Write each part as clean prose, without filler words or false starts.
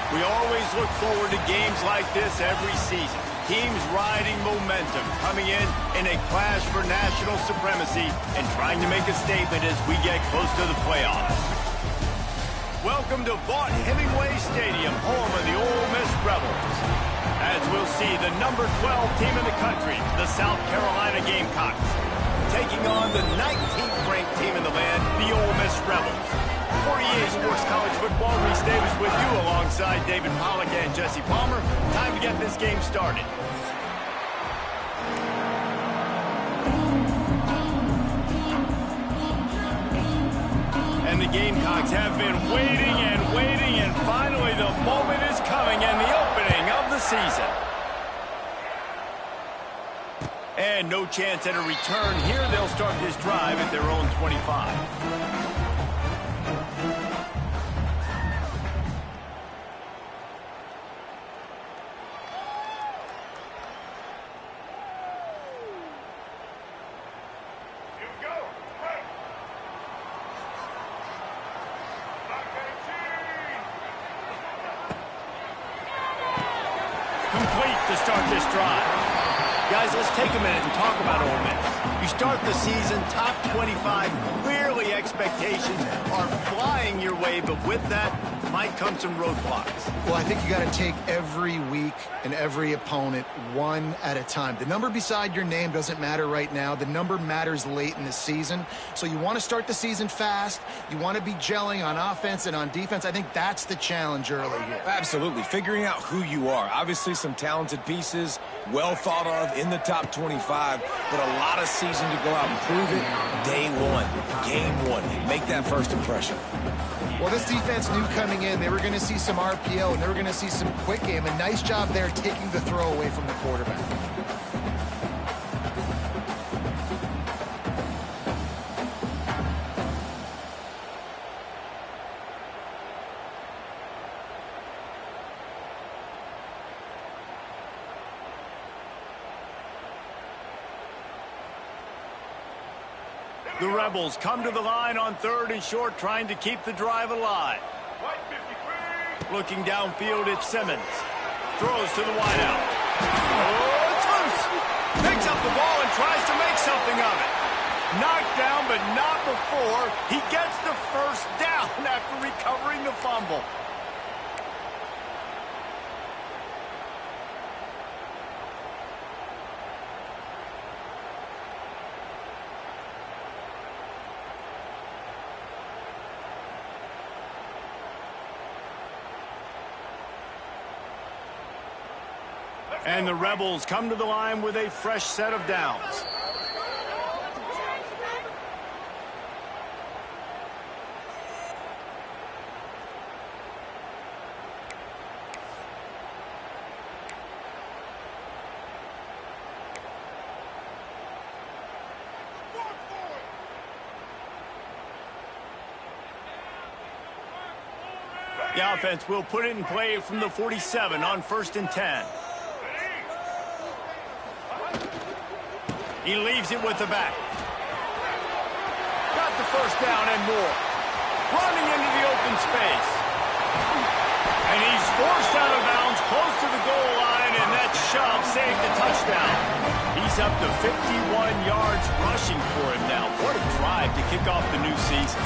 We always look forward to games like this every season. Teams riding momentum, coming in a clash for national supremacy and trying to make a statement as we get close to the playoffs. Welcome to Vaught Hemingway Stadium, home of the Ole Miss Rebels. As we'll see the number 12 team in the country, the South Carolina Gamecocks, taking on the 19th ranked team in the land, the Ole Miss Rebels. For EA Sports College Football, Reese Davis with you alongside David Pollack and Jesse Palmer. Time to get this game started. And the Gamecocks have been waiting, and finally the moment is coming and the opening of the season. And no chance at a return here. They'll start this drive at their own 25. Complete to start this drive. Guys, let's take a minute and talk about Ole Miss. You start the season top 25. Clearly expectations are flying your way, but with that might come some roadblocks. Well, I think you got to take every week and every opponent one at a time. The number beside your name doesn't matter right now. The number matters late in the season. So you want to start the season fast. You want to be gelling on offense and on defense. I think that's the challenge early here. Absolutely. Figuring out who you are. Obviously some talented pieces, well thought of in the top 25, but a lot of season to go out and prove it. Day one, game one. Make that first impression. Well, this defense knew coming in they were going to see some RPO and they were going to see some quick game. A nice job there taking the throw away from the quarterback. The Rebels come to the line on 3rd and short, trying to keep the drive alive. Looking downfield, it's Simmons. Throws to the wideout. Oh, it's loose. Picks up the ball and tries to make something of it. Knocked down, but not before. He gets the first down after recovering the fumble. And the Rebels come to the line with a fresh set of downs. The offense will put it in play from the 47 on 1st and 10. He leaves it with the back. Got the first down and more. Running into the open space. And he's forced out of bounds close to the goal line, and that shove saved the touchdown. He's up to 51 yards rushing for him now. What a drive to kick off the new season.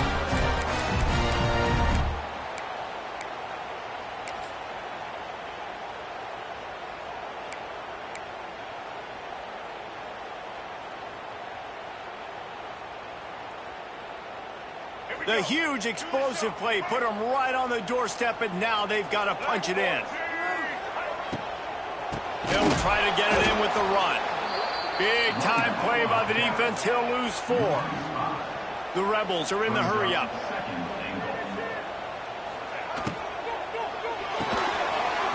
The huge explosive play put them right on the doorstep, and now they've got to punch it in. He'll try to get it in with the run. Big time play by the defense. He'll lose 4. The Rebels are in the hurry-up.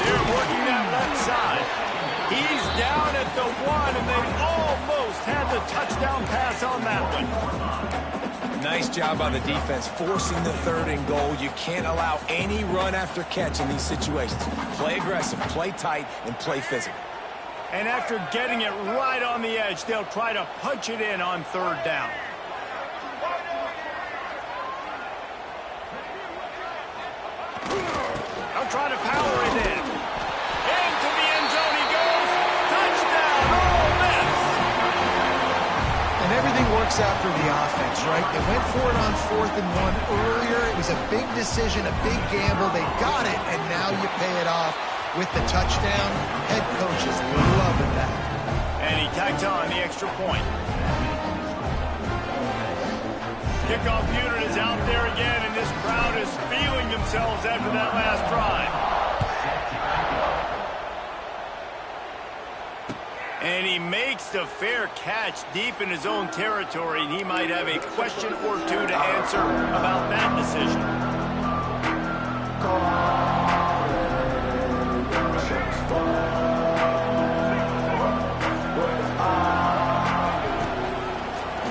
They're working that left side. He's down at the 1, and they almost had the touchdown pass on that one. Nice job by the defense forcing the 3rd and goal. You can't allow any run after catch in these situations. Play aggressive, play tight, and play physical. And after getting it right on the edge, they'll try to punch it in on 3rd down. They'll try to power works out for the offense, right? They went for it on 4th and 1 earlier. It was a big decision, a big gamble. They got it, and now you pay it off with the touchdown. Head coach is loving that. And he tacked on the extra point. Kickoff unit is out there again, and this crowd is feeling themselves after that last drive. And he makes the fair catch deep in his own territory, and he might have a question or two to answer about that decision.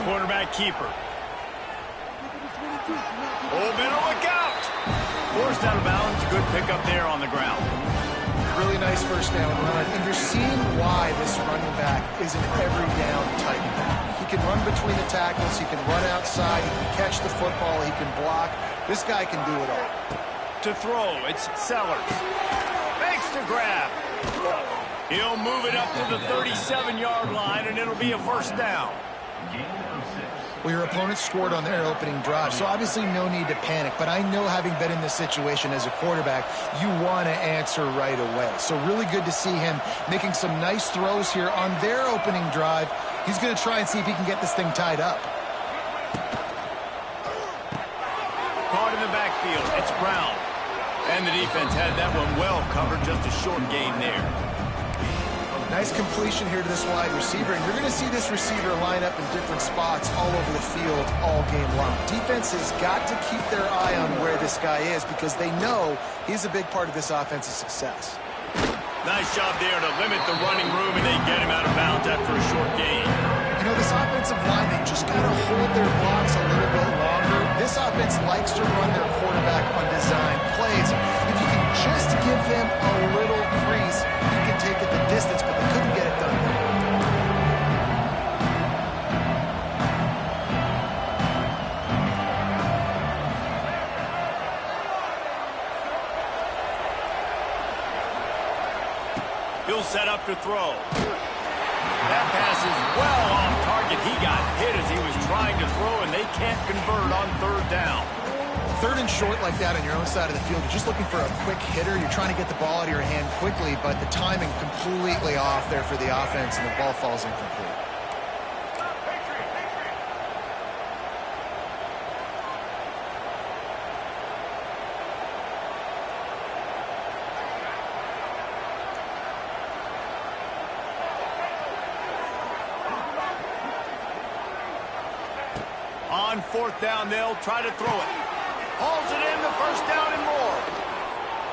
Quarterback keeper. Oh, better look out! Forced out of bounds. Good pickup there on the ground. Really nice first down run, and you're seeing why this running back is an every down type back. He can run between the tackles, he can run outside, he can catch the football, he can block. This guy can do it all. To throw, it's Sellers. Makes the grab. He'll move it up to the 37-yard line, and it'll be a first down. Well, your opponent scored on their opening drive, so obviously no need to panic. But I know, having been in this situation as a quarterback, you want to answer right away. So really good to see him making some nice throws here on their opening drive. He's going to try and see if he can get this thing tied up. Caught in the backfield, it's Brown. And the defense had that one well covered, just a short gain there. Nice completion here to this wide receiver, and you're going to see this receiver line up in different spots all over the field all game long. Defense has got to keep their eye on where this guy is because they know he's a big part of this offense's success. Nice job there to limit the running room, and they get him out of bounds after a short gain. You know, this offensive line, they just got to hold their blocks a little bit longer. This offense likes to run their quarterback on design plays. If you can just give them a little crease, you can take it the distance, but they couldn't get it done. He'll set up to throw. That pass is well off target. He got hit as he was trying to throw, and they can't convert on 3rd down. 3rd and short like that on your own side of the field, you're just looking for a quick hitter. You're trying to get the ball out of your hand quickly, but the timing completely off there for the offense, and the ball falls incomplete. On 4th down, they'll try to throw it. Hauls it in, the first down and more.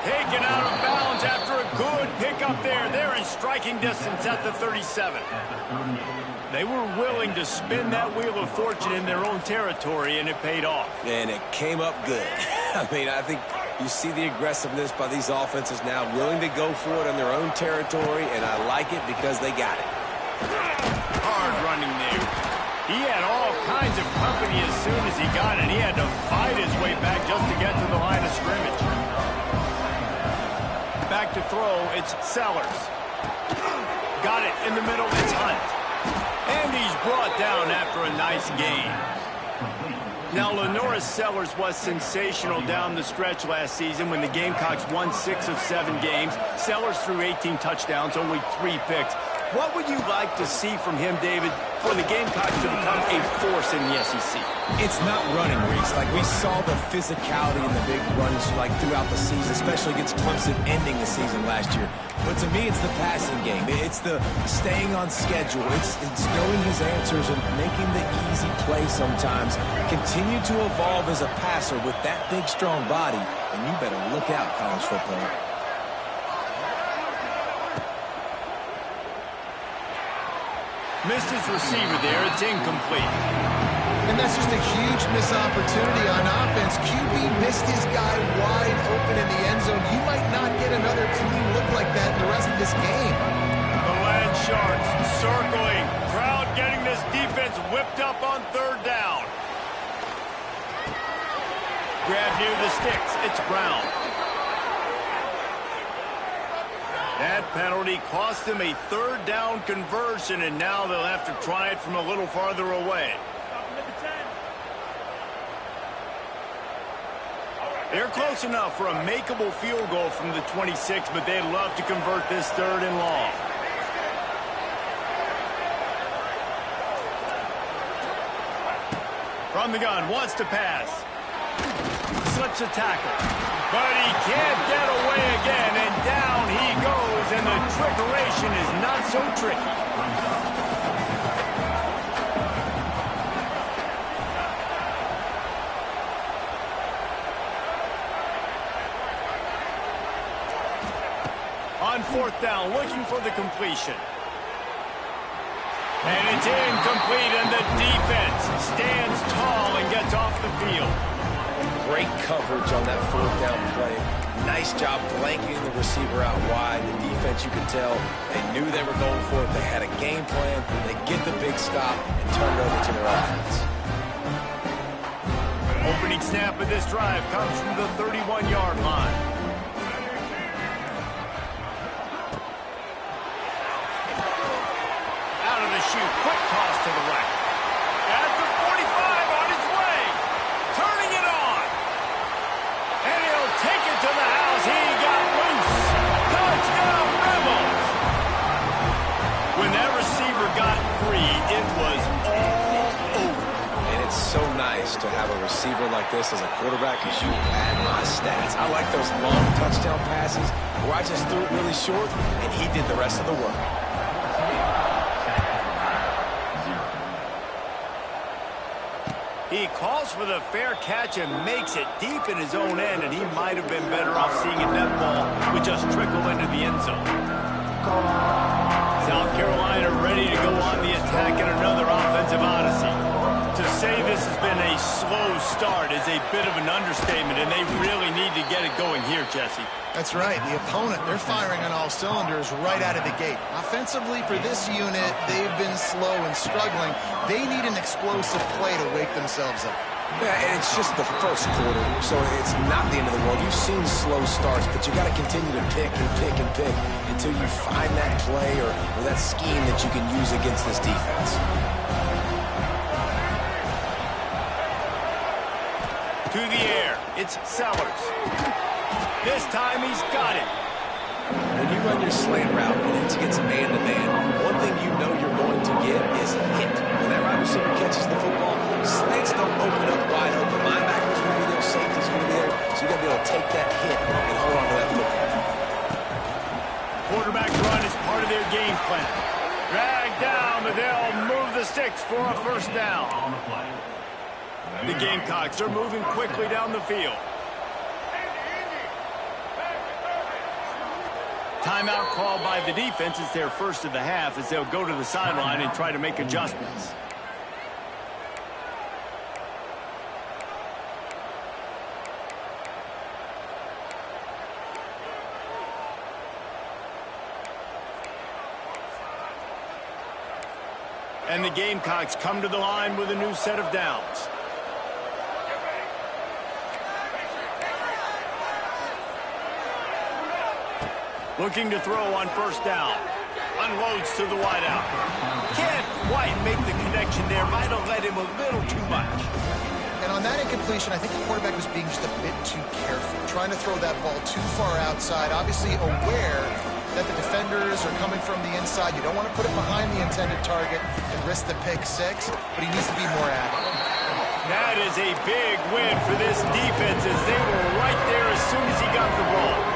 Taken out of bounds after a good pickup there. They're in striking distance at the 37. They were willing to spin that wheel of fortune in their own territory, and it paid off. And it came up good. I mean, I think you see the aggressiveness by these offenses now, willing to go for it in their own territory, and I like it because they got it. Hard running there. He had all kinds of company as soon as he got it. He had to fight his way back just to get to the line of scrimmage. Back to throw, it's Sellers. Got it in the middle, it's Hunt. And he's brought down after a nice gain. Now, Lenoris Sellers was sensational down the stretch last season when the Gamecocks won 6 of 7 games. Sellers threw 18 touchdowns, only 3 picks. What would you like to see from him, David, for the Gamecocks to become a force in the SEC? It's not running, Reese. Like, we saw the physicality in the big runs like throughout the season, especially against Clemson ending the season last year. But to me, it's the passing game. It's the staying on schedule. It's knowing his answers and making the easy play sometimes. Continue to evolve as a passer with that big, strong body, and you better look out, college football. Missed his receiver there. It's incomplete. And that's just a huge missed opportunity on offense. QB missed his guy wide open in the end zone. You might not get another clean look like that the rest of this game. The Land Sharks circling. Crowd getting this defense whipped up on 3rd down. Grab near the sticks. It's Brown. That penalty cost them a 3rd down conversion, and now they'll have to try it from a little farther away. They're close enough for a makeable field goal from the 26, but they'd love to convert this 3rd and long. From the gun, wants to pass. Slips a tackle. But he can't get away again, and down he goes, and the trickeration is not so tricky. On 4th down, looking for the completion. And it's incomplete, and the defense stands tall and gets off the field. Great coverage on that 4th down play. Nice job blanketing the receiver out wide. The defense, you could tell, they knew they were going for it. They had a game plan. They get the big stop and turn it over to their offense. Opening snap of this drive comes from the 31-yard line. Quick toss to the right. At the 45, on his way. Turning it on. And he'll take it to the house. He got loose. Touchdown, Rebels. When that receiver got free, it was all over. And it's so nice to have a receiver like this as a quarterback because you add my stats. I like those long touchdown passes where I just threw it really short, and he did the rest of the work. He calls for the fair catch and makes it deep in his own end, and he might have been better off seeing it that ball would just trickle into the end zone. South Carolina ready to go on the attack in another offensive odyssey. To say this has been a slow start is a bit of an understatement, and they really need to get it going here, Jesse. That's right. The opponent, they're firing on all cylinders right out of the gate. Offensively, for this unit, they've been slow and struggling. They need an explosive play to wake themselves up. Yeah, and it's just the first quarter, so it's not the end of the world. You've seen slow starts, but you got to continue to pick and pick and pick until you find that play or that scheme that you can use against this defense. To the air, it's Sellers. This time he's got it. When you run your slant route and it's against man-to-man, one thing you know you're going to get is hit. When that wide receiver catches the football, slants don't open up wide open. Linebacker's going to be there, safety's going to be there, so you got to be able to take that hit and hold on to that football. Quarterback run is part of their game plan. Drag down, but they'll move the sticks for a 1st down. The Gamecocks are moving quickly down the field. Timeout called by the defense. It's their 1st of the half as they'll go to the sideline and try to make adjustments. And the Gamecocks come to the line with a new set of downs. Looking to throw on 1st down. Unloads to the wideout. Can't quite make the connection there. Might have led him a little too much. And on that incompletion, I think the quarterback was being just a bit too careful, trying to throw that ball too far outside, obviously aware that the defenders are coming from the inside. You don't want to put it behind the intended target and risk the pick 6, but he needs to be more accurate. That is a big win for this defense as they were right there as soon as he got the ball.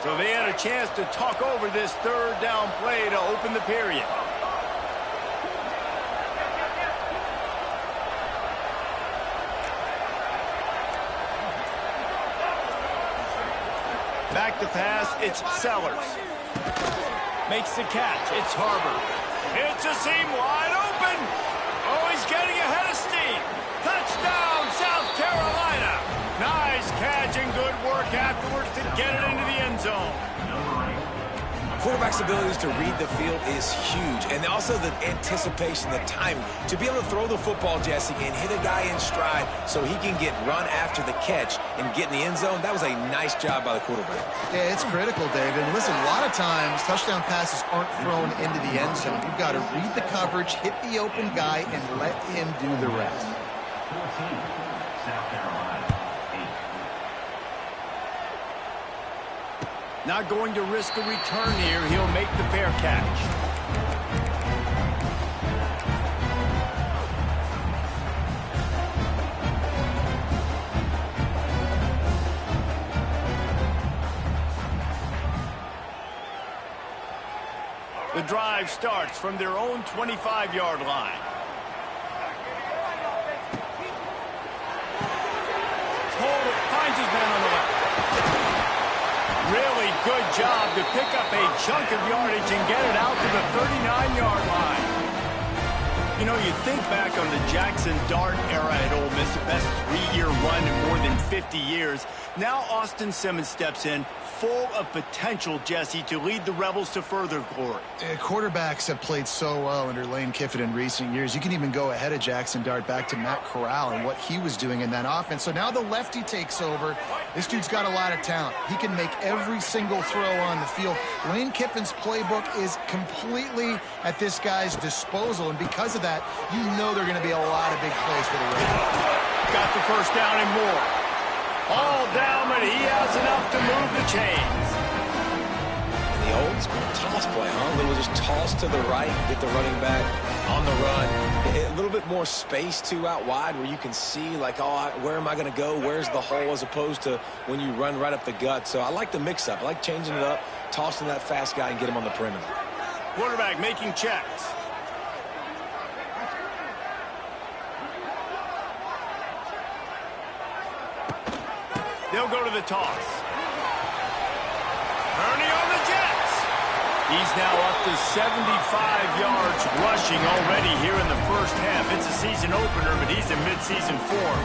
So they had a chance to talk over this 3rd down play to open the period. Back to pass, it's Sellers. Makes the catch, it's Harbor. It's a seam wide open. Oh, he's getting ahead of steam. Touchdown, South Carolina. good work afterwards to get it into the end zone. Quarterback's abilities to read the field is huge, and also the anticipation, the timing. To be able to throw the football, Jesse, and hit a guy in stride so he can get run after the catch and get in the end zone, that was a nice job by the quarterback. Yeah, it's critical, David. Listen, a lot of times touchdown passes aren't thrown into the end zone. You've got to read the coverage, hit the open guy, and let him do the rest. Not going to risk a return here. He'll make the fair catch. The drive starts from their own 25-yard line. Finds his man on the left. Really good job to pick up a chunk of yardage and get it out to the 39-yard line. You know, you think back on the Jackson Dart era at Ole Miss, the best 3-year run in more than 50 years. Now Austin Simmons steps in, full of potential, Jesse, to lead the Rebels to further glory. Quarterbacks have played so well under Lane Kiffin in recent years. You can even go ahead of Jackson Dart back to Matt Corral and what he was doing in that offense. So now the lefty takes over. This dude's got a lot of talent. He can make every single throw on the field. Lane Kiffin's playbook is completely at this guy's disposal, and because of that, you know there are going to be a lot of big plays for the Rebels. Got the first down and more. All down, but he has enough to move the chains. And the old school toss play, huh? A little just toss to the right, get the running back on the run. A little bit more space, too, out wide where you can see, like, oh, where am I going to go? Where's the hole? As opposed to when you run right up the gut. So I like the mix-up. I like changing it up, tossing that fast guy and get him on the perimeter. Quarterback making checks. They'll go to the toss. Turning on the Jets. He's now up to 75 yards rushing already here in the first half. It's a season opener, but he's in midseason form.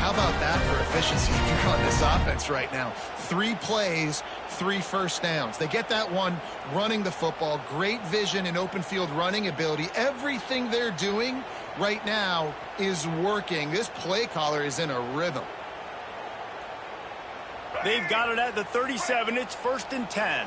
How about that for efficiency if you're on this offense right now? 3 plays, 3 first downs. They get that one running the football. Great vision and open field running ability. Everything they're doing right now is working. This play caller is in a rhythm. They've got it at the 37. It's 1st and 10.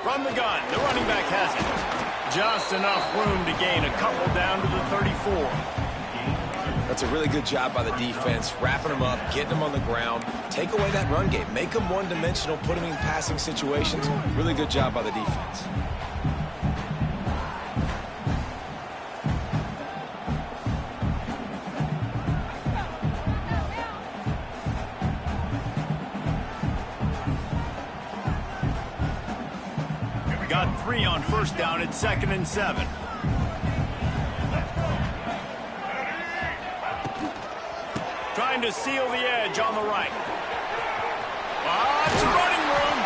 From the gun, the running back has it. Just enough room to gain a couple down to the 34. That's a really good job by the defense, wrapping them up, getting them on the ground, take away that run game, make them one-dimensional, put them in passing situations. Really good job by the defense. Got 3 on first down at 2nd and 7. Trying to seal the edge on the right. Lots of running room.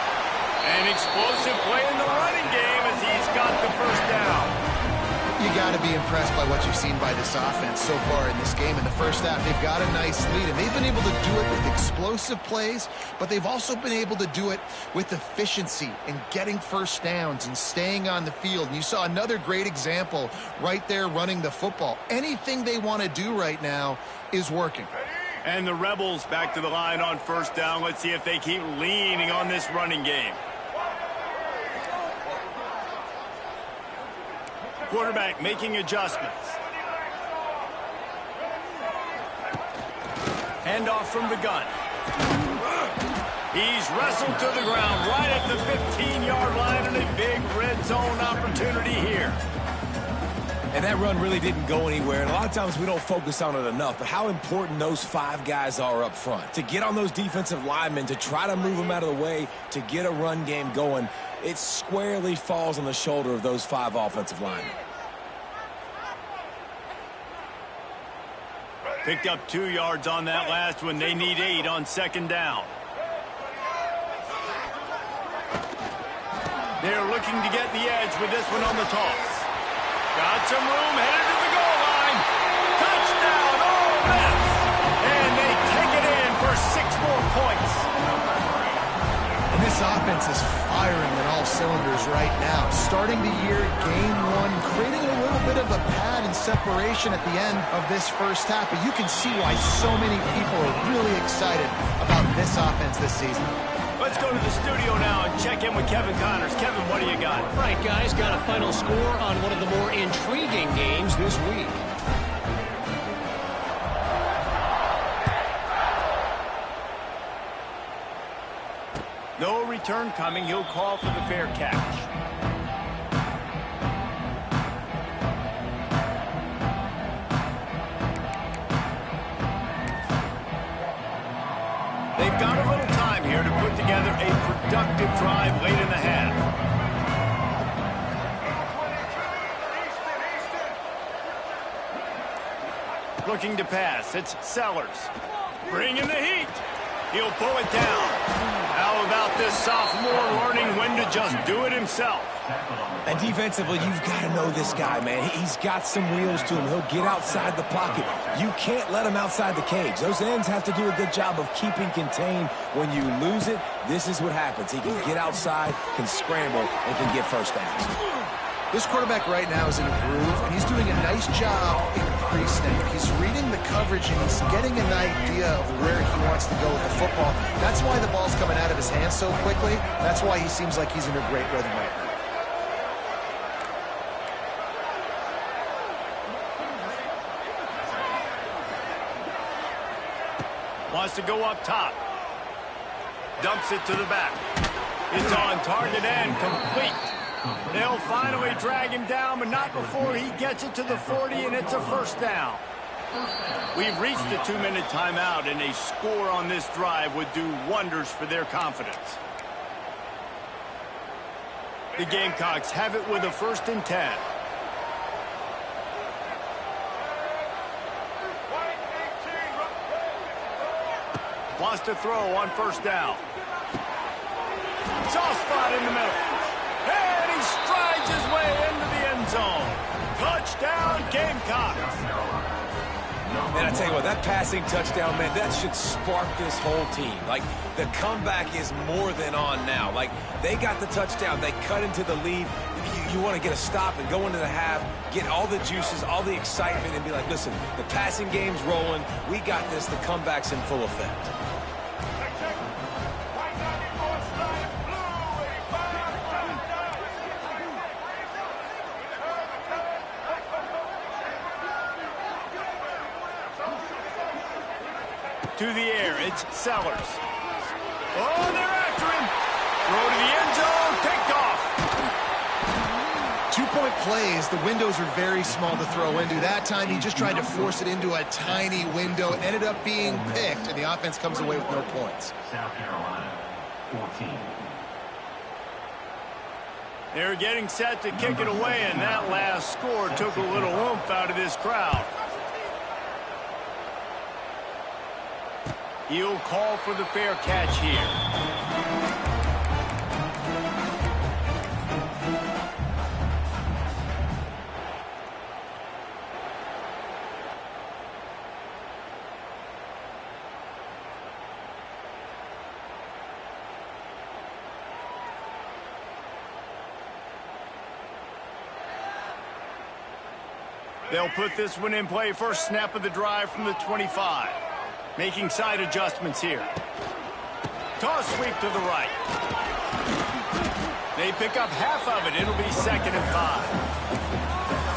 An explosive play in the running game as he's got the first down. You got to be impressed by what you've seen by this offense so far in this game. In the first half, they've got a nice lead, and they've been able to do it with explosive plays, but they've also been able to do it with efficiency and getting first downs and staying on the field. And you saw another great example right there running the football. Anything they want to do right now is working. And the Rebels back to the line on first down. Let's see if they keep leaning on this running game. Quarterback making adjustments. Handoff from the gun. He's wrestled to the ground right at the 15-yard line, and a big red zone opportunity here. And that run really didn't go anywhere, and a lot of times we don't focus on it enough, but how important those 5 guys are up front. To get on those defensive linemen, to try to move them out of the way, to get a run game going, it squarely falls on the shoulder of those 5 offensive linemen. Picked up 2 yards on that last one. They need 8 on 2nd down. They're looking to get the edge with this one on the toss. Got some room, headed to the goal line. Touchdown, Ole Miss! And they take it in for 6 more points. And this offense is firing on all cylinders right now. Starting the year, game 1, creating a little bit of a pad and separation at the end of this first half. But you can see why so many people are really excited about this offense this season. Let's go to the studio now and check in with Kevin Connors. Kevin, what do you got? Right, guys, got a final score on one of the more intriguing games this week. No return coming. He'll call for the fair catch. They've got a little time here to put together a productive drive late in the half. Looking to pass. It's Sellers. Bringing the heat. He'll pull it down. How about this sophomore learning when to just do it himself? And defensively, you've got to know this guy, man. He's got some wheels to him. He'll get outside the pocket. You can't let him outside the cage. Those ends have to do a good job of keeping contained. When you lose it, this is what happens. He can get outside, can scramble, and can get first downs. This quarterback right now is in a groove, and he's doing a nice job increasing. He's reading the coverage, and he's getting an idea of where he wants to go with the football. That's why the ball's coming out of his hands so quickly. That's why he seems like he's in a great rhythm right now. Wants to go up top. Dumps it to the back. It's on target and complete. They'll finally drag him down, but not before he gets it to the 40, and it's a first down. We've reached the 2-minute timeout, and a score on this drive would do wonders for their confidence. The Gamecocks have it with a 1st and 10. Wants to throw on 1st down. Soft spot in the middle. And he strides his way into the end zone. Touchdown, Gamecocks. And I tell you what, that passing touchdown, man, that should spark this whole team. Like, the comeback is more than on now. Like, they got the touchdown. They cut into the lead. You want to get a stop and go into the half, get all the juices, all the excitement, and be like, listen, the passing game's rolling. We got this. The comeback's in full effect. To the air, it's Sellers. Oh, they're after him. Throw to the end zone, picked off. 2-point plays, the windows are very small to throw into. That time, he just tried to force it into a tiny window. It ended up being picked, and the offense comes away with no points. South Carolina, 14. They're getting set to kick it away, and that last score took a little oomph out of this crowd. He'll call for the fair catch here. They'll put this one in play. First snap of the drive from the 25. Making side adjustments here. Toss sweep to the right. They pick up half of it. It'll be 2nd and 5.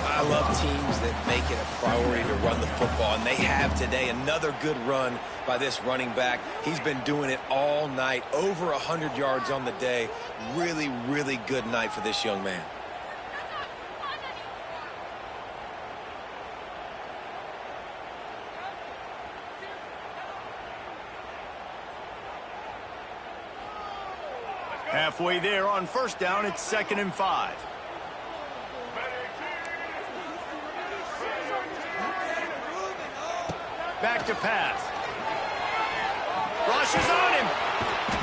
I love teams that make it a priority to run the football, and they have today. Another good run by this running back. He's been doing it all night, over 100 yards on the day. Really, really good night for this young man. Halfway there on 1st down, it's 2nd and 5. Back to pass. Rush is on him.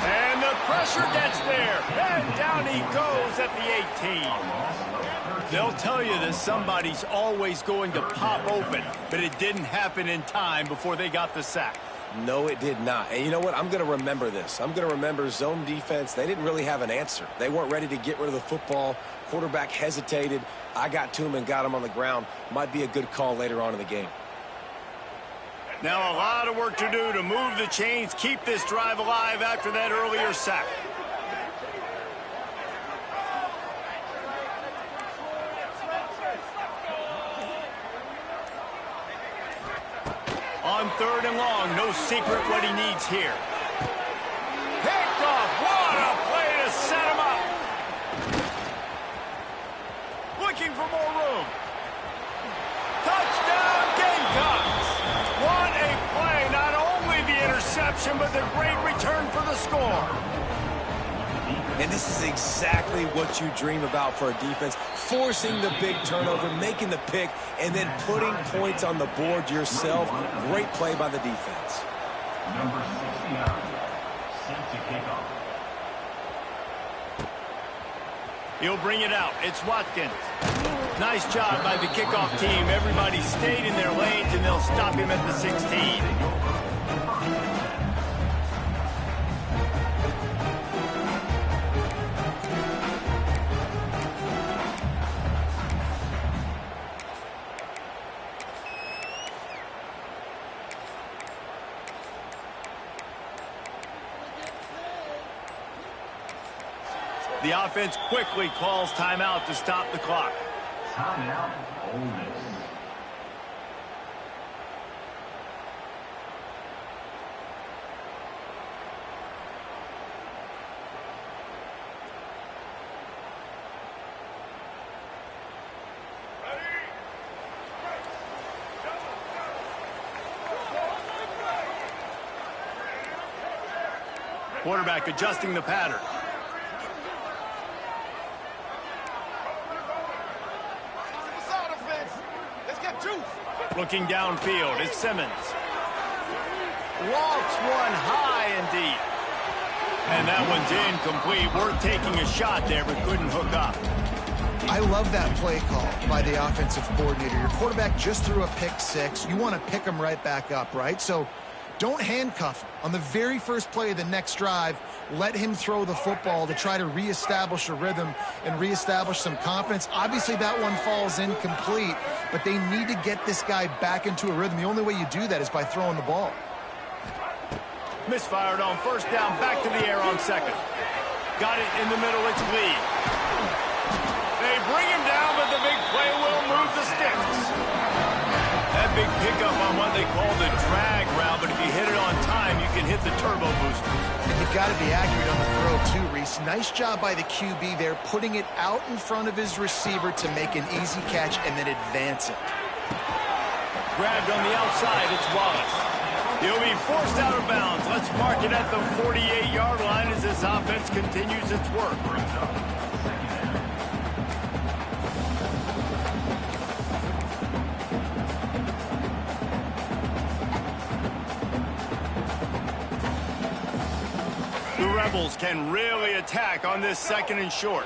And the pressure gets there. And down he goes at the 18. They'll tell you that somebody's always going to pop open, but it didn't happen in time before they got the sack. No, it did not. And you know what? I'm going to remember this. I'm going to remember zone defense. They didn't really have an answer. They weren't ready to get rid of the football. Quarterback hesitated. I got to him and got him on the ground. Might be a good call later on in the game. Now a lot of work to do to move the chains, keep this drive alive after that earlier sack. On 3rd and long, no secret what he needs here. Picked off. What a play to set him up. Looking for more room. Touchdown, Gamecocks. What a play. Not only the interception, but the great return for the score. And this is exactly what you dream about for a defense. Forcing the big turnover, making the pick, and then putting points on the board yourself. Great play by the defense. Number 69, set to kick off. He'll bring it out. It's Watkins. Nice job by the kickoff team. Everybody stayed in their lanes, and they'll stop him at the 16. The offense quickly calls timeout to stop the clock. Timeout, Ole Miss. Quarterback adjusting the pattern. Looking downfield, it's Simmons. Lofts one high and deep. And that one's incomplete. Worth taking a shot there, but couldn't hook up. I love that play call by the offensive coordinator. Your quarterback just threw a pick six. You want to pick him right back up, right? So don't handcuff him. On the very first play of the next drive, let him throw the football to try to reestablish a rhythm and reestablish some confidence. Obviously, that one falls incomplete, but they need to get this guy back into a rhythm. The only way you do that is by throwing the ball. Misfired on 1st down, back to the air on 2nd. Got it in the middle, it's Lee. They bring him down, but the big play will move the sticks. That big pickup on what they call the drag route, but if you hit it on time, you can hit the turbo boosters. And you've got to be accurate on the throw too, Reese. Nice job by the QB there, putting it out in front of his receiver to make an easy catch and then advance it. Grabbed on the outside, it's Wallace. He'll be forced out of bounds. Let's mark it at the 48-yard line as this offense continues its work. The Rebels can really attack on this 2nd and short.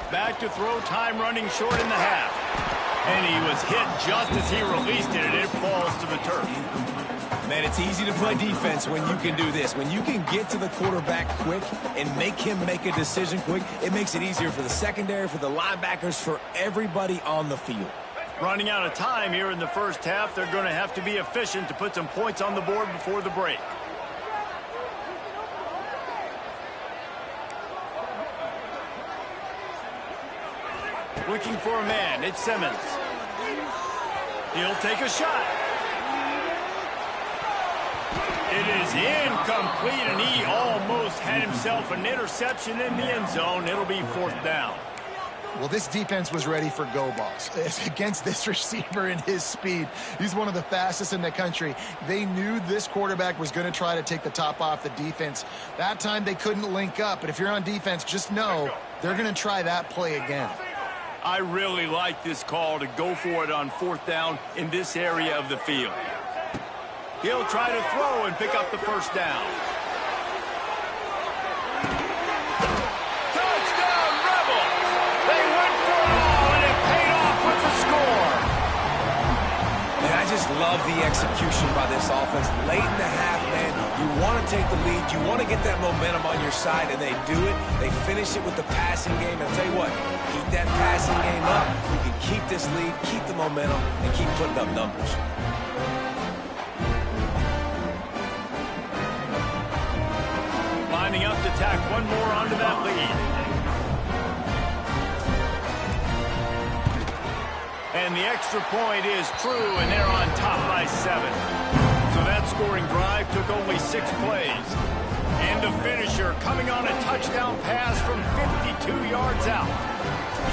Back to throw, time running short in the half. And he was hit just as he released it, and it falls to the turf. Man, it's easy to play defense when you can do this. When you can get to the quarterback quick and make him make a decision quick, it makes it easier for the secondary, for the linebackers, for everybody on the field. Running out of time here in the 1st half, they're going to have to be efficient to put some points on the board before the break. Looking for a man, it's Simmons. He'll take a shot. It is incomplete, and he almost had himself an interception in the end zone. It'll be 4th down. Well, this defense was ready for go balls. Against this receiver and his speed, he's one of the fastest in the country. They knew this quarterback was going to try to take the top off the defense. That time they couldn't link up, but if you're on defense, just know they're going to try that play again. I really like this call to go for it on 4th down in this area of the field. He'll try to throw and pick up the first down. Touchdown, Rebels! They went for it all, and it paid off with the score. Man, I just love the execution by this offense. Late in the half, man, you want to take the lead. You want to get that momentum on your side, and they do it. They finish it with the passing game. And I'll tell you what, keep that passing game up. You can keep this lead, keep the momentum, and keep putting up numbers. Lining up to tack one more onto that lead. And the extra point is true, and they're on top by 7. So that scoring drive took only 6 plays. And the finisher coming on a touchdown pass from 52 yards out.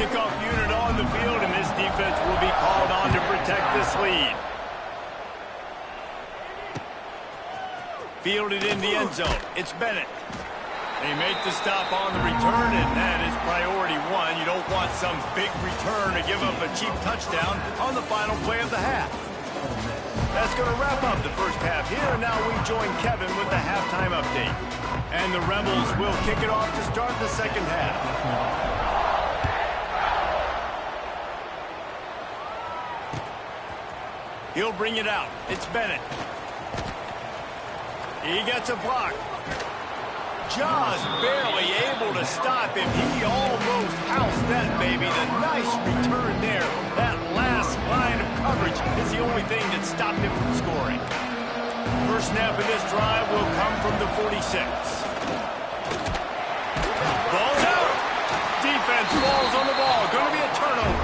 Kickoff unit on the field, and this defense will be called on to protect this lead. Fielded in the end zone. It's Bennett. They make the stop on the return, and that is priority 1. You don't want some big return to give up a cheap touchdown on the final play of the half. That's going to wrap up the first half here, and now we join Kevin with the halftime update. And the Rebels will kick it off to start the second half. He'll bring it out. It's Bennett. He gets a block. Just barely able to stop him. He almost housed that baby. The nice return there. That last line of coverage is the only thing that stopped him from scoring. First snap of this drive will come from the 46. Ball's out. Defense falls on the ball. Going to be a turnover.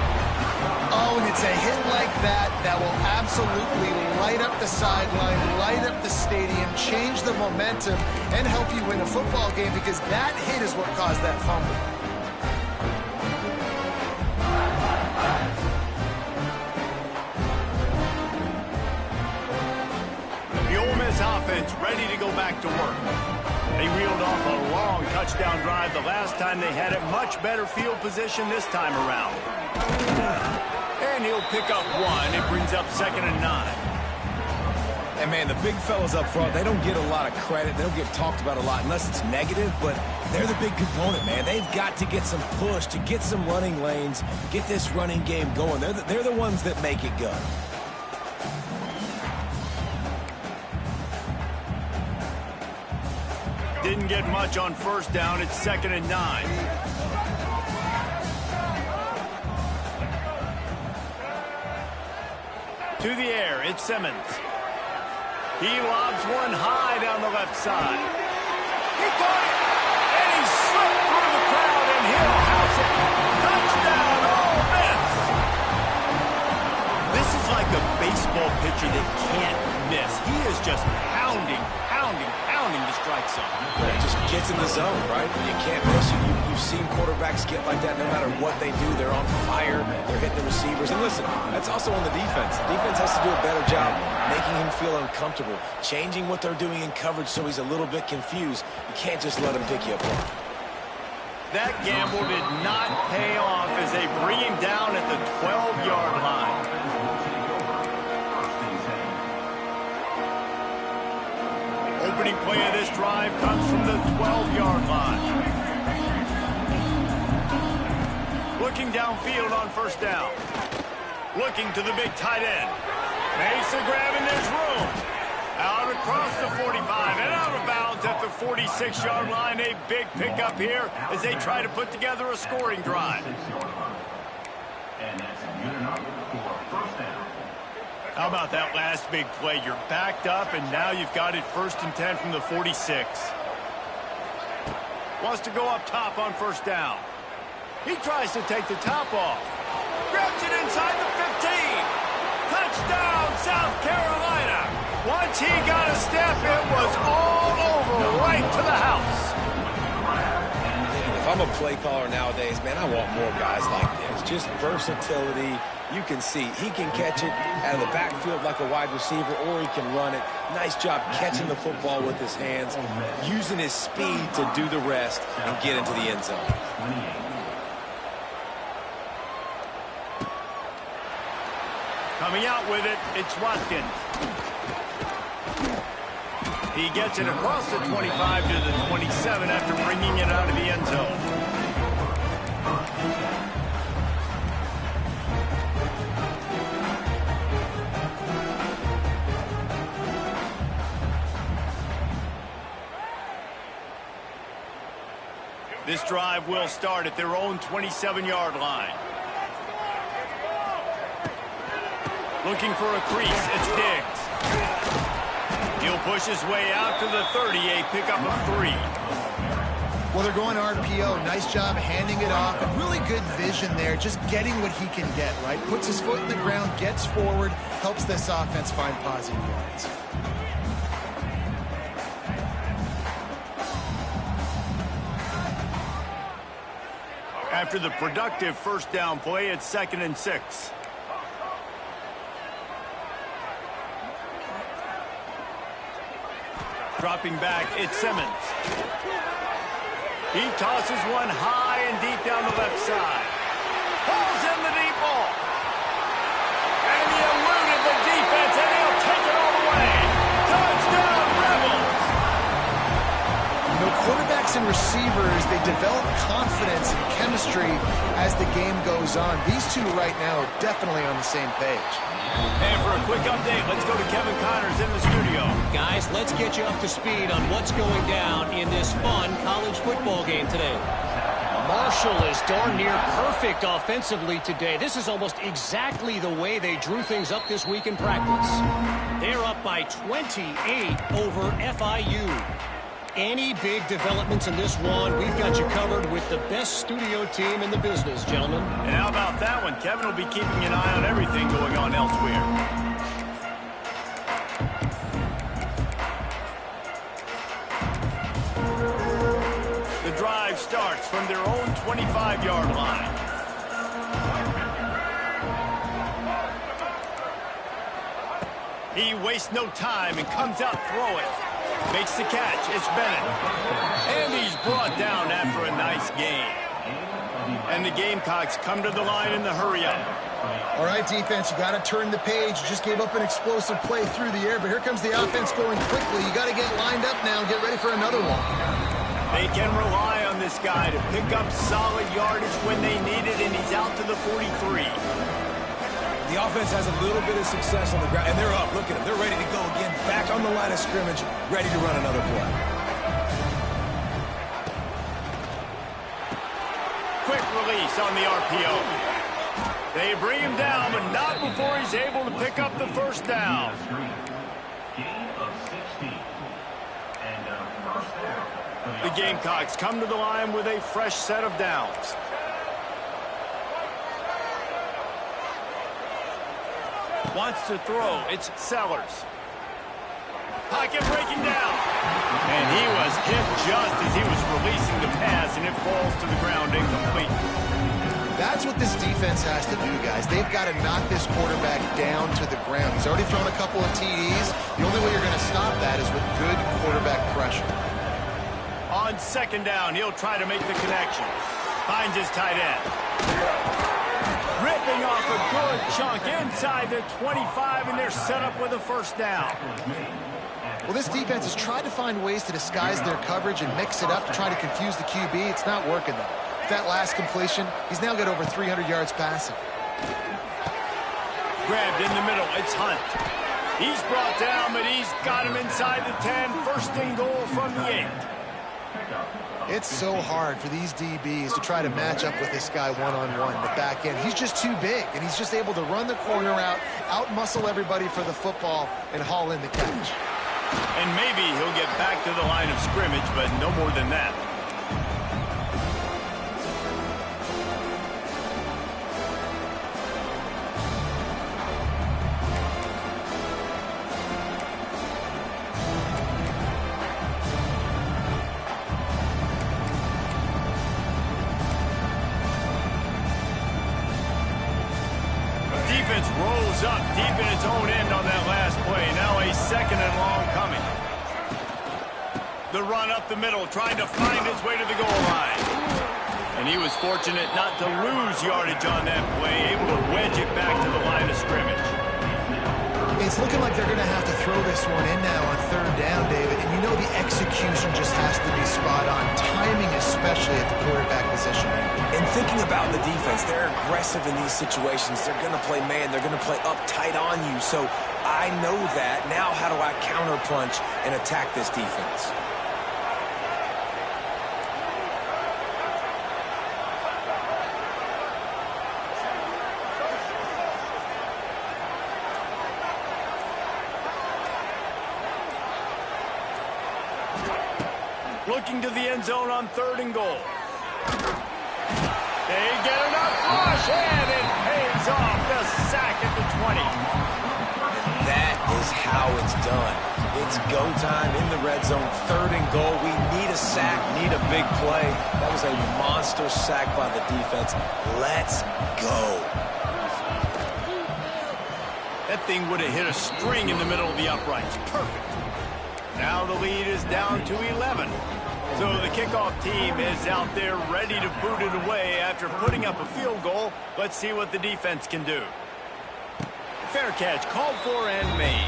Oh, and it's a hit like that that will absolutely light up the sideline, light up the stadium, change the momentum, and help you win a football game, because that hit is what caused that fumble. The Ole Miss offense ready to go back to work. They reeled off a long touchdown drive the last time they had it. Much better field position this time around. And he'll pick up 1. It brings up 2nd and 9. And, man, the big fellas up front, they don't get a lot of credit. They don't get talked about a lot unless it's negative, but they're the big component, man. They've got to get some push, to get some running lanes, get this running game going. They're the ones that make it go. Didn't get much on first down. It's 2nd and 9. To the air, it's Simmons. He lobs one high down the left side. He caught it, and he slipped through the crowd, and he'll house it. Touchdown, Ole Miss! This is like a baseball pitcher that can't miss. He is just pounding the strike zone. Yeah, it just gets in the zone, right? You can't miss. You've seen quarterbacks get like that no matter what they do. They're on fire. They're hitting the receivers. And listen, that's also on the defense. The defense has to do a better job making him feel uncomfortable, changing what they're doing in coverage so he's a little bit confused. You can't just let him pick you apart. That gamble did not pay off as they bring him down at the 12-yard line. Opening play of this drive comes from the 12-yard line. Looking downfield on first down. Looking to the big tight end. Makes the grab, and there's room. Out across the 45 and out of bounds at the 46-yard line. A big pickup here as they try to put together a scoring drive. And that's good enough for first down. How about that last big play? You're backed up, and now you've got it 1st and 10 from the 46. Wants to go up top on first down. He tries to take the top off. Grabs it inside the 15. Touchdown, South Carolina. Once he got a step, it was all over, right to the house. If I'm a play caller nowadays, man, I want more guys like this. Just versatility. You can see he can catch it out of the backfield like a wide receiver, or he can run it. Nice job catching the football with his hands, using his speed to do the rest and get into the end zone. Coming out with it, it's Watkins. He gets it across the 25 to the 27 after bringing it out of the end zone. This drive will start at their own 27-yard line. Looking for a crease, it's Diggs. He'll push his way out to the 30, a pickup of 3. Well, they're going RPO. Nice job handing it off. And really good vision there, just getting what he can get, right? Puts his foot in the ground, gets forward, helps this offense find positive yards. After the productive first down play, it's 2nd and 6. Dropping back, it's Simmons. He tosses one high and deep down the left side. Pulls in the deep ball. And he eluded the defense, and he'll take it all the way. Touchdown, Rebels! You know, quarterbacks and receivers, they develop confidence and chemistry as the game goes on. These two right now are definitely on the same page. And for a quick update, let's go to Kevin Connors in the studio. Guys, let's get you up to speed on what's going down in this fun college football game today. Marshall is darn near perfect offensively today. This is almost exactly the way they drew things up this week in practice. They're up by 28 over FIU. Any big developments in this one, we've got you covered with the best studio team in the business, gentlemen. And how about that one? Kevin will be keeping an eye on everything going on elsewhere. The drive starts from their own 25-yard line. He wastes no time and comes out throwing. Makes the catch. It's Bennett. And he's brought down after a nice gain. And the Gamecocks come to the line in the hurry-up. All right, defense, you got to turn the page. You just gave up an explosive play through the air, but here comes the offense going quickly. You got to get lined up now and get ready for another one. They can rely on this guy to pick up solid yardage when they need it, and he's out to the 43. The offense has a little bit of success on the ground, and they're up. Look at them. They're ready to go again, back on the line of scrimmage, ready to run another play. Quick release on the RPO. They bring him down, but not before he's able to pick up the first down. Gain of 16. And first down. The Gamecocks come to the line with a fresh set of downs. Wants to throw. It's Sellers. Pocket breaking down. And he was hit just as he was releasing the pass, and it falls to the ground incomplete. That's what this defense has to do, guys. They've got to knock this quarterback down to the ground. He's already thrown a couple of TDs. The only way you're going to stop that is with good quarterback pressure. On 2nd down, he'll try to make the connection. Finds his tight end. Ripping off a good chunk inside the 25, and they're set up with a first down. Well, this defense has tried to find ways to disguise their coverage and mix it up to try to confuse the QB. It's not working, though. With that last completion, he's now got over 300 yards passing. Grabbed in the middle, it's Hunt. He's brought down, but he's got him inside the 10. First and goal from the 8. It's so hard for these DBs to try to match up with this guy one-on-one, the back end. He's just too big, and he's just able to run the corner out-muscle everybody for the football, and haul in the catch. And maybe he'll get back to the line of scrimmage, but no more than that. Rolls up deep in its own end on that last play. Now a 2nd and long coming. The run up the middle, trying to find his way to the goal line. And he was fortunate not to lose yardage on that play, able to wedge it back to the line of scrimmage. It's looking like they're going to have to throw this one in now on third down, David. And you know the execution just has to be spot on. Timing especially at the quarterback position. And thinking about the defense, they're aggressive in these situations. They're going to play man. They're going to play up tight on you. So I know that. Now how do I counterpunch and attack this defense? Looking to the end zone on 3rd and goal. They get enough rush, and it pays off the sack at the 20. And that is how it's done. It's go time in the red zone, 3rd and goal. We need a sack, need a big play. That was a monster sack by the defense. Let's go. That thing would have hit a string in the middle of the uprights. Perfect. Now the lead is down to 11. So the kickoff team is out there ready to boot it away after putting up a field goal. Let's see what the defense can do. Fair catch called for and made.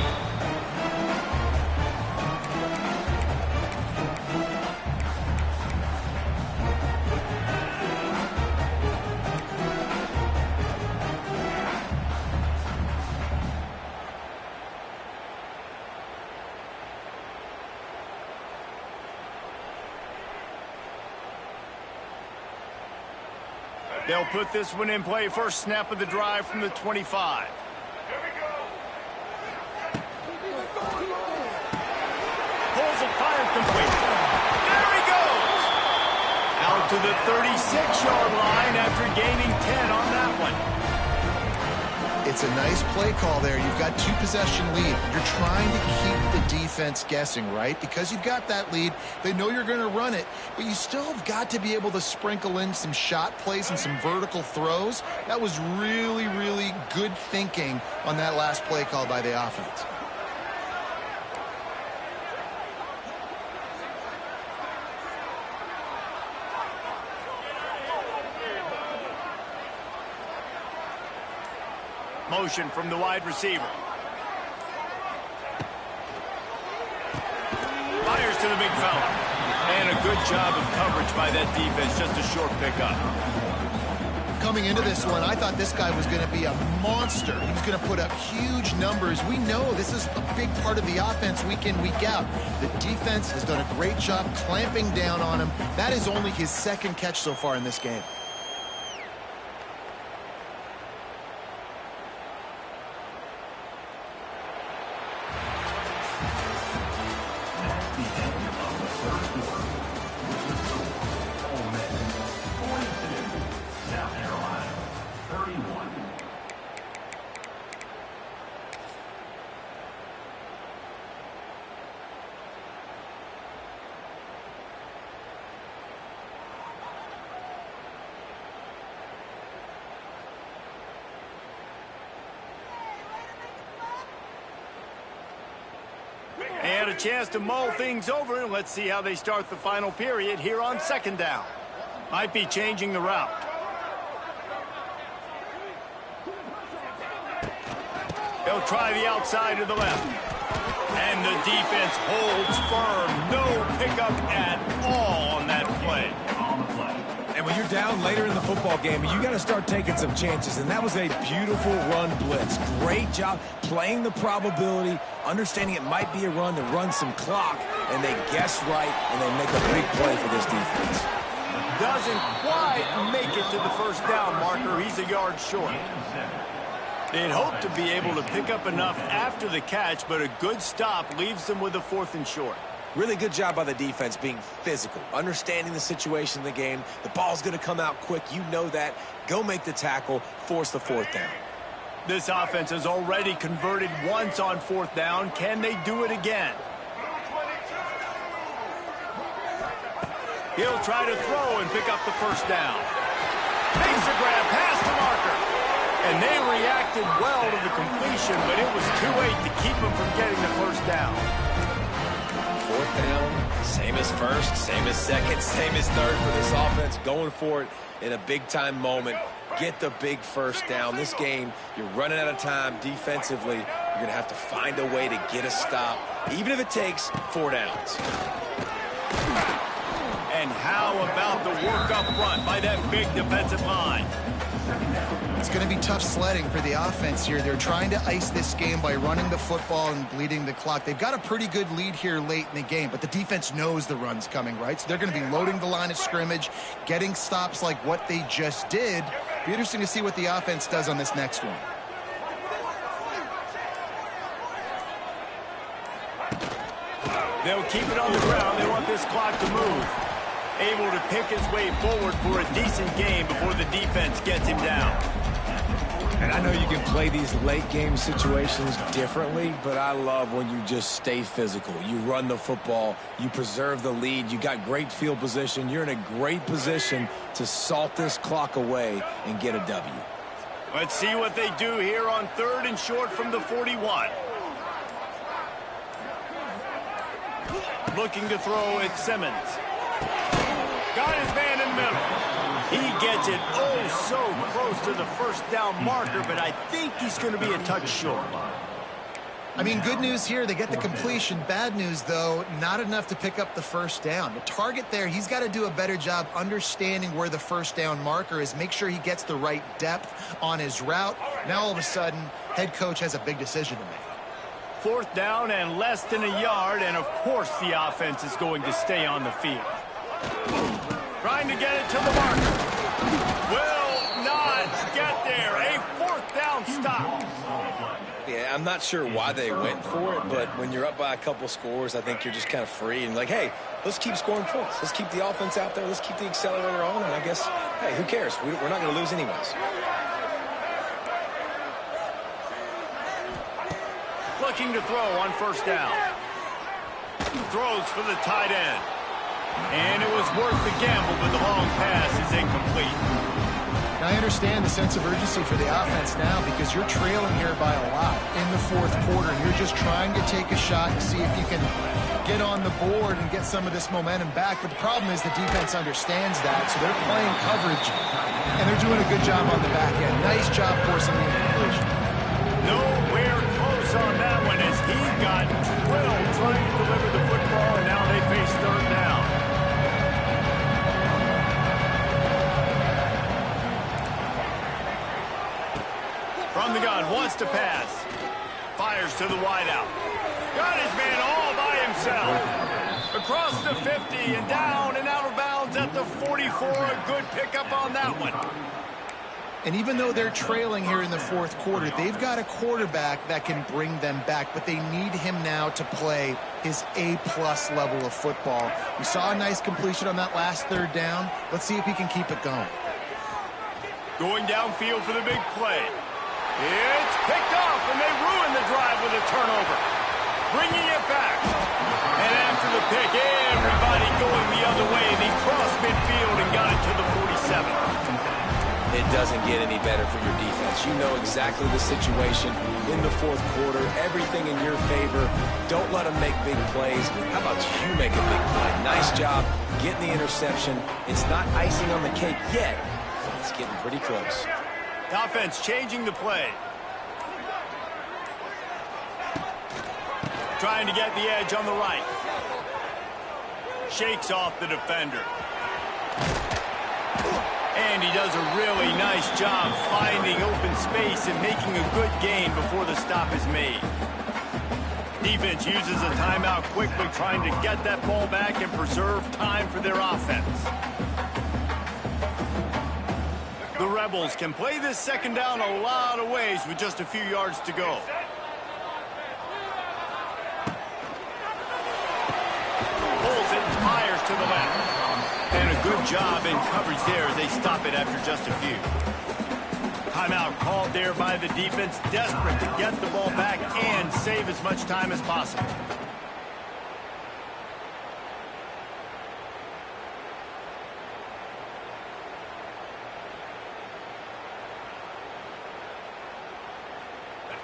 They'll put this one in play. First snap of the drive from the 25. Pulls it, fired complete. There he goes! Out to the 36-yard line after gaining 10 on that one. It's a nice play call there. You've got 2-possession lead. You're trying to keep the defense guessing, right? Because you've got that lead, they know you're going to run it, but you still have got to be able to sprinkle in some shot plays and some vertical throws. That was really, really good thinking on that last play call by the offense. Motion from the wide receiver. Fires to the big fella. And a good job of coverage by that defense. Just a short pickup. Coming into this one, I thought this guy was going to be a monster. He was going to put up huge numbers. We know this is a big part of the offense week in, week out. The defense has done a great job clamping down on him. That is only his 2nd catch so far in this game. And a chance to mull things over. Let's see how they start the final period here on 2nd down. Might be changing the route. They'll try the outside to the left. And the defense holds firm. No pickup at all on that play. And when you're down later in the football game, you got to start taking some chances. And that was a beautiful run blitz. Great job playing the probability, understanding it might be a run to run some clock, and they guess right, and they make a big play for this defense. Doesn't quite make it to the 1st down marker. He's a yard short. They'd hope to be able to pick up enough after the catch, but a good stop leaves them with a 4th and short. Really good job by the defense being physical, understanding the situation in the game. The ball's going to come out quick. You know that. Go make the tackle, force the 4th down. This offense has already converted once on 4th down. Can they do it again? He'll try to throw and pick up the 1st down. Makes a grab past the marker. And they reacted well to the completion, but it was too late to keep them from getting the 1st down. 4th down, same as 1st, same as 2nd, same as 3rd for this offense. Going for it in a big-time moment. Get the big 1st down. This game, you're running out of time defensively. You're going to have to find a way to get a stop, even if it takes 4 downs. And how about the work up front by that big defensive line? It's going to be tough sledding for the offense here. They're trying to ice this game by running the football and bleeding the clock. They've got a pretty good lead here late in the game, but the defense knows the run's coming, right? So they're going to be loading the line of scrimmage, getting stops like what they just did. Be interesting to see what the offense does on this next one. They'll keep it on the ground. They want this clock to move. Able to pick his way forward for a decent game before the defense gets him down. And I know you can play these late game situations differently, but I love when you just stay physical. You run the football, you preserve the lead, you got great field position. You're in a great position to salt this clock away and get a W. Let's see what they do here on 3rd and short from the 41. Looking to throw at Simmons. Got his man in the middle. He gets it oh so close to the first down marker, but I think he's going to be a touch short. I mean, good news here, they get the completion. Bad news, though, not enough to pick up the first down. The target there, he's got to do a better job understanding where the first down marker is, make sure he gets the right depth on his route. Now, all of a sudden, head coach has a big decision to make. 4th down and less than a yard, and of course the offense is going to stay on the field. Trying to get it to the marker. Will not get there. A 4th down stop. Yeah, I'm not sure why they went for it, but when you're up by a couple scores, I think you're just kind of free and like, hey, let's keep scoring points. Let's keep the offense out there. Let's keep the accelerator on, and I guess, hey, who cares? We're not going to lose anyways. Looking to throw on 1st down. Throws for the tight end. And it was worth the gamble, but the long pass is incomplete. Now, I understand the sense of urgency for the offense now because you're trailing here by a lot in the 4th quarter. And you're just trying to take a shot and see if you can get on the board and get some of this momentum back. But the problem is the defense understands that, so they're playing coverage, and they're doing a good job on the back end. Nice job forcing the incompletion. Nowhere close on that one as he got drilled trying to deliver the football, and now they face 3rd down. From the gun, wants to pass. Fires to the wideout. Got his man all by himself. Across the 50 and down and out of bounds at the 44. A good pickup on that one. And even though they're trailing here in the 4th quarter, they've got a quarterback that can bring them back, but they need him now to play his A-plus level of football. We saw a nice completion on that last 3rd down. Let's see if he can keep it going. Going downfield for the big play. It's picked off, and they ruin the drive with a turnover. Bringing it back. And after the pick, everybody going the other way. They crossed midfield and got it to the 47. It doesn't get any better for your defense. You know exactly the situation in the 4th quarter. Everything in your favor. Don't let them make big plays. How about you make a big play? Nice job getting the interception. It's not icing on the cake yet, but it's getting pretty close. The offense changing the play. Trying to get the edge on the right. Shakes off the defender. And he does a really nice job finding open space and making a good gain before the stop is made. Defense uses a timeout quickly, trying to get that ball back and preserve time for their offense. The Rebels can play this 2nd down a lot of ways with just a few yards to go. Pulls it and fires to the left. And a good job in coverage there as they stop it after just a few. Timeout called there by the defense, desperate to get the ball back and save as much time as possible.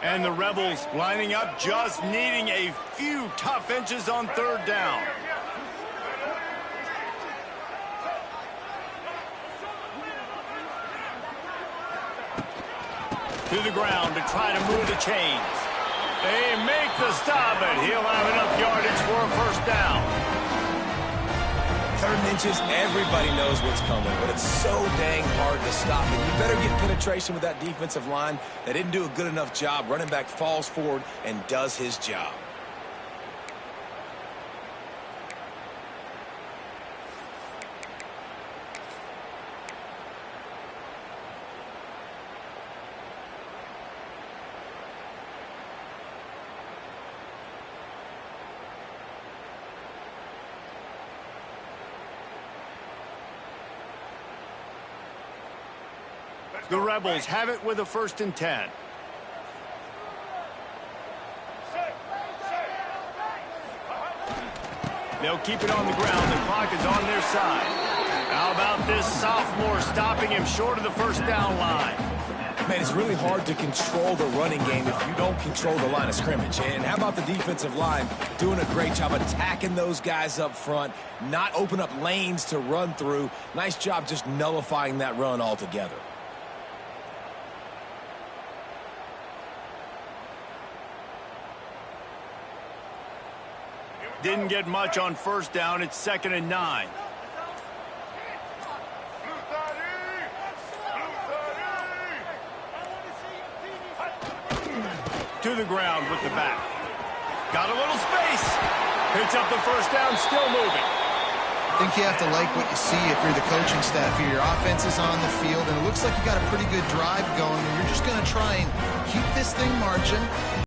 And the Rebels lining up, just needing a few tough inches on 3rd down. To the ground to try to move the chains. They make the stop, and he'll have enough yardage for a first down. 3rd and inches, everybody knows what's coming, but it's so dang hard to stop it. You better get penetration with that defensive line. They didn't do a good enough job. Running back falls forward and does his job. The Rebels have it with a 1st and 10. They'll keep it on the ground. The clock is on their side. How about this sophomore stopping him short of the first down line? Man, it's really hard to control the running game if you don't control the line of scrimmage. And how about the defensive line doing a great job attacking those guys up front, not open up lanes to run through. Nice job just nullifying that run altogether. Didn't get much on first down. It's 2nd and 9. To the ground with the back. Got a little space. Picks up the first down, still moving. I think you have to like what you see if you're the coaching staff here. Your offense is on the field, and it looks like you got a pretty good drive going, and you're just going to try and keep this thing marching.